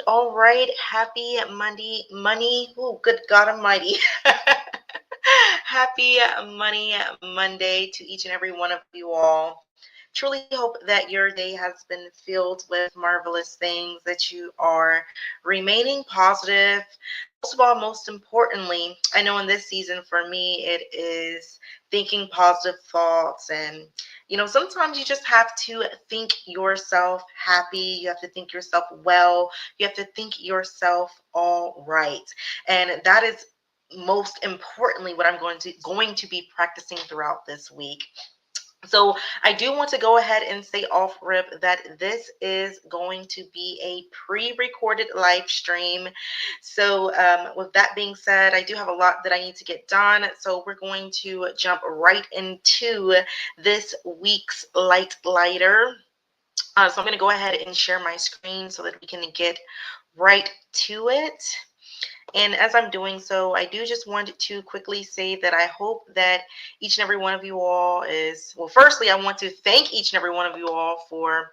All right. Happy Monday, money. Oh, good God Almighty. Happy Money Monday to each and every one of you all. Truly hope that your day has been filled with marvelous things, that you are remaining positive. Most of all, most importantly, I know in this season for me, it is thinking positive thoughts. And, sometimes you just have to think yourself happy. You have to think yourself well. You have to think yourself all right. And that is most importantly what I'm going to be practicing throughout this week. So I do want to go ahead and say off rip that this is going to be a pre-recorded live stream. So with that being said, I do have a lot that I need to get done. So we're going to jump right into this week's Light Lighter. So I'm going to go ahead and share my screen so that we can get right to it. And as I'm doing so, I do just want to quickly say that I hope that each and every one of you all well, firstly, I want to thank each and every one of you all for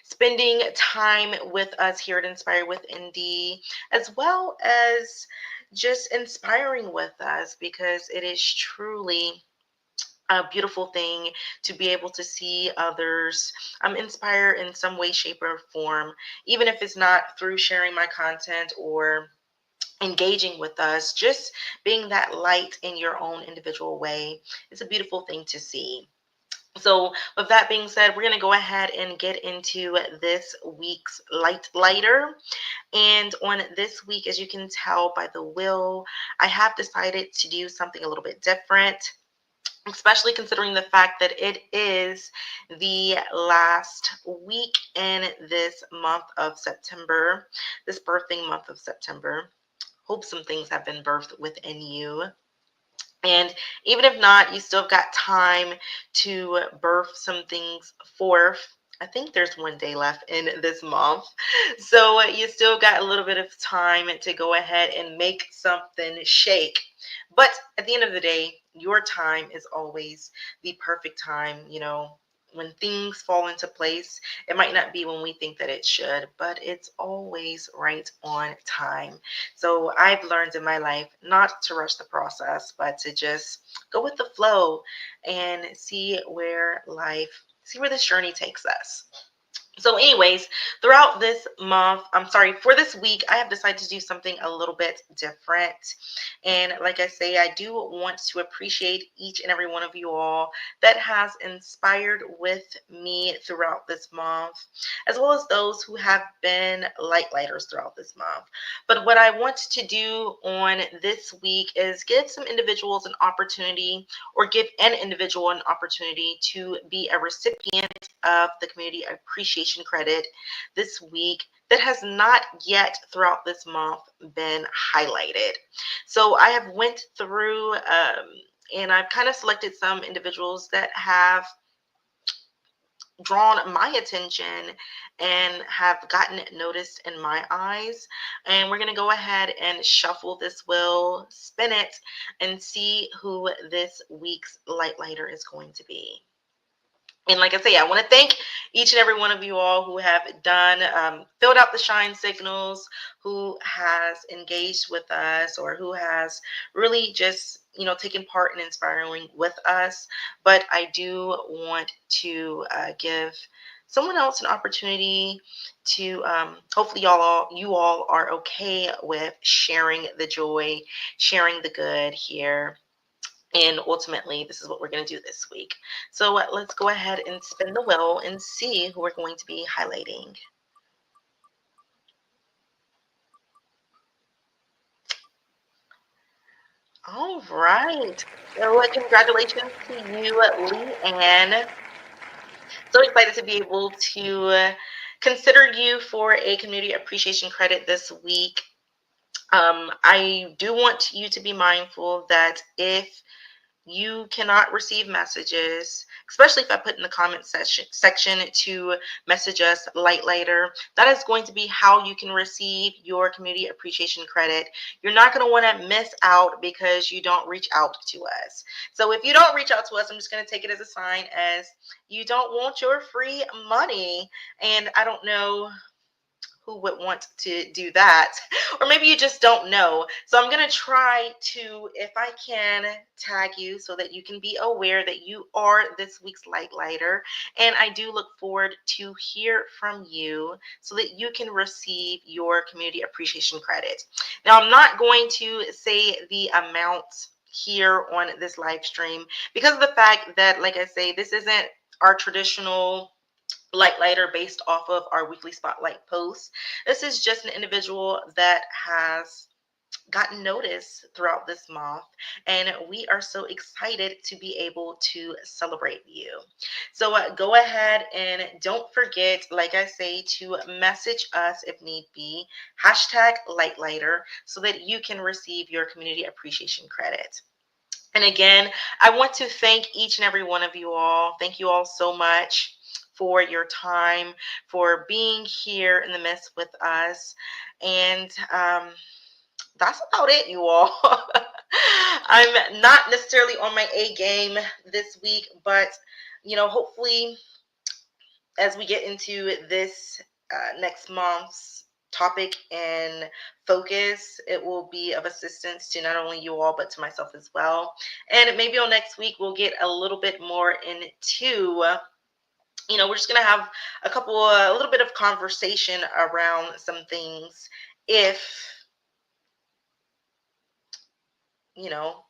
spending time with us here at Inspire with Indy, as well as just inspiring with us, because it is truly a beautiful thing to be able to see others inspire in some way, shape, or form, even if it's not through sharing my content or engaging with us, just being that light in your own individual way. It's a beautiful thing to see. So with that being said, we're going to go ahead and get into this week's lighter. And on this week, as you can tell by the wheel, I have decided to do something a little bit different, especially considering the fact that it is the last week in this month of September, this birthing month of September. Hope some things have been birthed within you. And even if not, you still got time to birth some things forth. I think there's one day left in this month. So you still got a little bit of time to go ahead and make something shake. But at the end of the day, your time is always the perfect time. When things fall into place, it might not be when we think that it should, but it's always right on time. So I've learned in my life not to rush the process, but to just go with the flow and see where this journey takes us. So anyways, throughout this month, for this week, I have decided to do something a little bit different. And like I say, I do want to appreciate each and every one of you all that has inspired with me throughout this month, as well as those who have been lighters throughout this month. But what I want to do on this week is give some individuals an opportunity, or give an individual an opportunity to be a recipient of the Community Appreciation Credit this week that has not yet throughout this month been highlighted. So I have went through and I've kind of selected some individuals that have drawn my attention and have gotten noticed in my eyes. And we're going to go ahead and shuffle this wheel, spin it, and see who this week's lighter is going to be. And like I say, I want to thank each and every one of you all who have filled out the shine signals, who has engaged with us, or who has really just, taken part in inspiring with us. But I do want to give someone else an opportunity to hopefully you all are okay with sharing the joy, sharing the good here. And ultimately, this is what we're going to do this week. So let's go ahead and spin the wheel and see who we're going to be highlighting. All right. So congratulations to you, Lee Ann. So excited to be able to consider you for a community appreciation credit this week. I do want you to be mindful that if you cannot receive messages, especially if I put in the comment section to message us later. That is going to be how you can receive your community appreciation credit. You're not going to want to miss out because you don't reach out to us. So if you don't reach out to us, I'm just going to take it as a sign as you don't want your free money. And I don't know who would want to do that? Or maybe you just don't know. So I'm going to try to, if I can, tag you so that you can be aware that you are this week's light lighter. And I do look forward to hear from you so that you can receive your community appreciation credit. Now, I'm not going to say the amount here on this live stream because of the fact that, like I say, this isn't our traditional light lighter based off of our weekly spotlight posts. This is just an individual that has gotten notice throughout this month, and we are so excited to be able to celebrate you. So go ahead and don't forget, like I say, to message us if need be, hashtag lightlighter, so that you can receive your community appreciation credit. And again, I want to thank each and every one of you all. Thank you all so much for your time, for being here in the midst with us. And that's about it, you all. I'm not necessarily on my A game this week, but hopefully, as we get into this next month's topic and focus, it will be of assistance to not only you all, but to myself as well. And maybe on next week, we'll get a little bit more into, we're just going to have a little bit of conversation around some things. If, you know,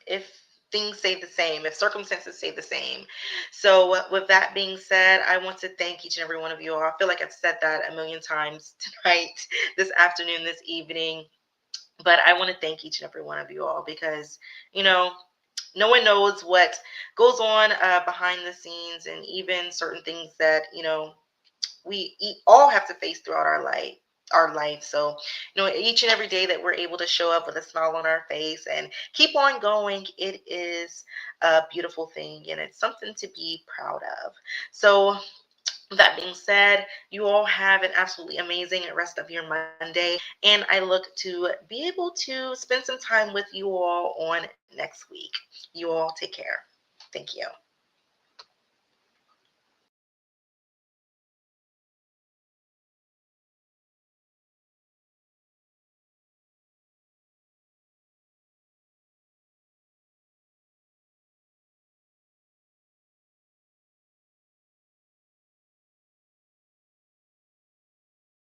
if things stay the same, if circumstances stay the same. So with that being said, I want to thank each and every one of you all. I feel like I've said that a million times tonight, this afternoon, this evening. But I want to thank each and every one of you all because, no one knows what goes on behind the scenes, and even certain things that, we all have to face throughout our life. So, each and every day that we're able to show up with a smile on our face and keep on going, it is a beautiful thing, and it's something to be proud of. So, that being said, you all have an absolutely amazing rest of your Monday, and I look to be able to spend some time with you all on next week. You all take care. Thank you.